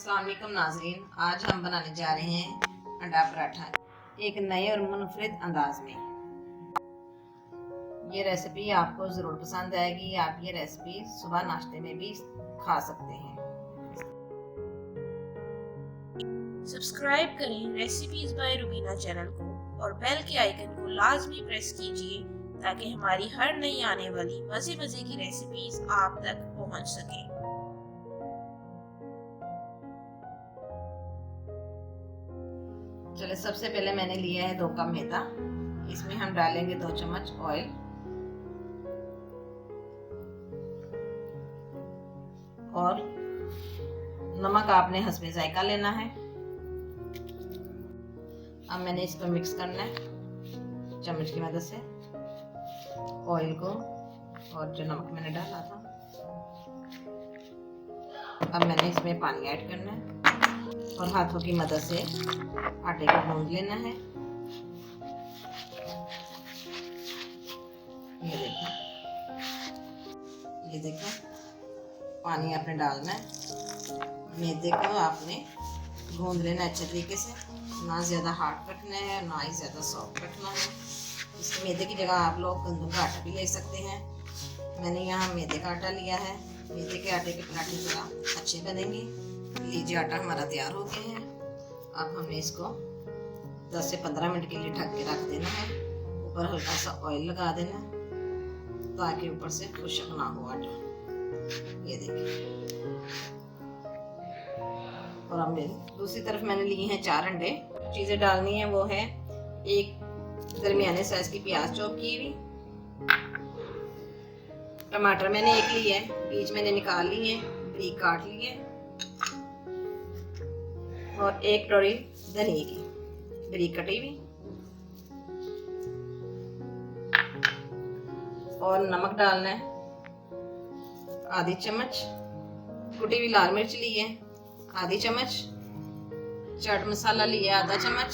अस्सलाम वालेकुम नाज़रीन, आज हम बनाने जा रहे हैं अंडा पराठा एक नए और मुनफरिद अंदाज में। ये रेसिपी आपको ज़रूर पसंद आएगी। आप ये रेसिपी सुबह नाश्ते में भी खा सकते हैं। सब्सक्राइब करें रेसिपीज बाय रुबीना चैनल को और बेल के आइकन को लाजमी प्रेस कीजिए ताकि हमारी हर नई आने वाली मज़े की रेसिपीज आप तक पहुंच सके। चलिए, सबसे पहले मैंने लिया है 2 कप मैदा। इसमें हम डालेंगे 2 चम्मच ऑयल और नमक आपने हस्बे जायका लेना है। अब मैंने इसको मिक्स करना है चम्मच की मदद से, ऑयल को और जो नमक मैंने डाला था। अब मैंने इसमें पानी ऐड करना है और हाथों की मदद से आटे को गूंद लेना है। ये देखो पानी आपने डालना है। मैदे को आपने गूंद लेना अच्छे तरीके से, ना ज़्यादा हार्ड रखना है ना ही ज़्यादा सॉफ्ट रखना है। इस मैदे की जगह आप लोग गंदम का आटा भी ले सकते हैं। मैंने यहाँ मैदे का आटा लिया है। मैदे के आटे के पराठे ज़रा अच्छे बनेंगे। लीजिए, आटा हमारा तैयार हो गया है। अब हमने इसको 10 से 15 मिनट के लिए ढक के रख देना है। ऊपर हल्का सा ऑयल लगा देना ताकि ऊपर से खुश्क ना हो आटा। ये देखिए। और अब दूसरी तरफ मैंने लिए हैं 4 अंडे। चीज़ें डालनी है वो है एक दरमियाने साइज की प्याज चॉप की हुई, टमाटर मैंने एक लिया है, बीज मैंने निकाल ली है, बारीक काट ली है, और एक टोरी धनिया की बारीक कटी हुई, और नमक डालना है आधी चम्मच, कुटी हुई लाल मिर्च ली है आधी चम्मच, चाट मसाला लिया आधा चम्मच।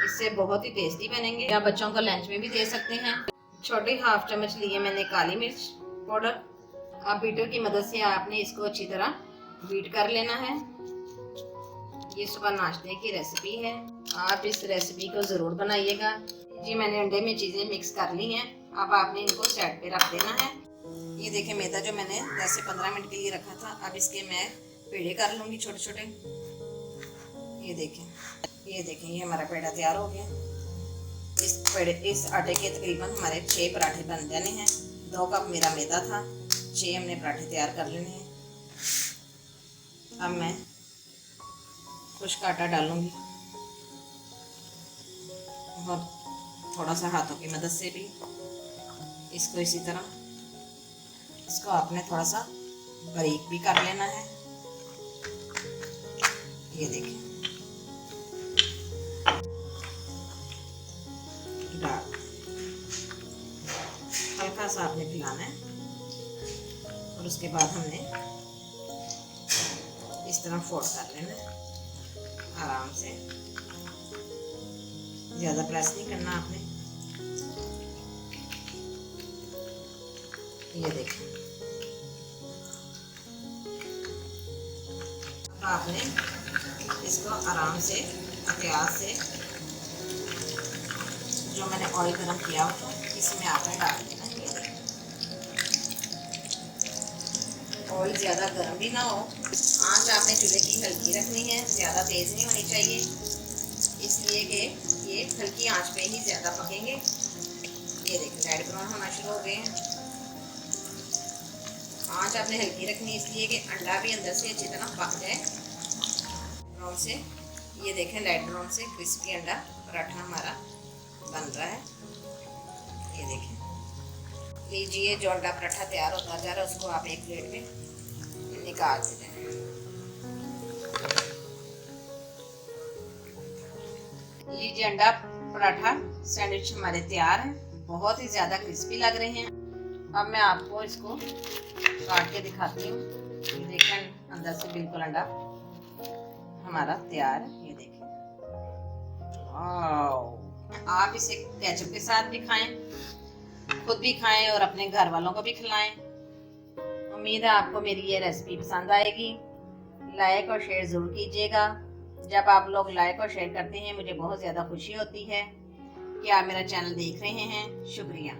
इससे बहुत ही टेस्टी बनेंगे। या बच्चों को लंच में भी दे सकते हैं। छोटी हाफ चम्मच लिए मैंने काली मिर्च पाउडर। अब बीटर की मदद से आपने इसको अच्छी तरह बीट कर लेना है। ये सुबह नाश्ते की रेसिपी है। आप इस रेसिपी को ज़रूर बनाइएगा। जी, मैंने अंडे में चीज़ें मिक्स कर ली हैं। अब आपने इनको साइड पे रख देना है। ये देखें, मैदा जो मैंने 10 से 15 मिनट के लिए रखा था, अब इसके मैं पेड़े कर लूँगी छोटे छोटे। ये देखें ये हमारा पेड़ा तैयार हो गया। इस आटे के तकरीबन हमारे 6 पराठे बन जाने हैं। 2 कप मेरा मैदा था, 6 हमने पराठे तैयार कर लेने हैं। अब मैं खुश्क आटा डालूंगी और थोड़ा सा हाथों की मदद से भी इसको इसी तरह इसको आपने थोड़ा सा बारीक भी कर लेना है। ये देखिए, हल्का सा आपने फैलाना है और उसके बाद हमने इस तरह फोल्ड कर लेना है आराम से। ज़्यादा प्रेस नहीं करना आपने। ये देखिए, आपने इसको आराम से एहतियात से जो मैंने ऑयल गरम किया था इसमें आपने डाल देना है। ऑयल ज़्यादा गर्म भी ना हो। आंच आपने चूल्हे की हल्की रखनी है, ज़्यादा तेज़ नहीं होनी चाहिए, इसलिए कि ये हल्की आंच पे ही ज़्यादा पकेंगे। ये देखिए, रेड ब्राउन होना शुरू हो गए हैं। आंच आपने हल्की रखनी है इसलिए कि अंडा भी अंदर से अच्छी तरह पक जाए ब्राउन से। ये देखें, लाइट ब्राउन से क्रिस्पी अंडा पराठा हमारा बन रहा है। ये देखें, लीजिए, जो अंडा पराठा तैयार होता जा रहा है उसको आप एक प्लेट में निकाल दीजिए। लीजिए, अंडा पराठा सैंडविच हमारे तैयार हैं। बहुत ही ज़्यादा क्रिस्पी लग रहे हैं। अब मैं आपको इसको काट के दिखाती हूँ। ये देखें, अंदर से बिल्कुल अंडा हमारा तैयार है। ये देखें, आप इसे केचप के साथ भी खाएं, खुद भी खाएं और अपने घर वालों को भी खिलाएं। उम्मीद है आपको मेरी ये रेसिपी पसंद आएगी। लाइक और शेयर ज़रूर कीजिएगा। जब आप लोग लाइक और शेयर करते हैं मुझे बहुत ज़्यादा खुशी होती है कि आप मेरा चैनल देख रहे हैं। शुक्रिया।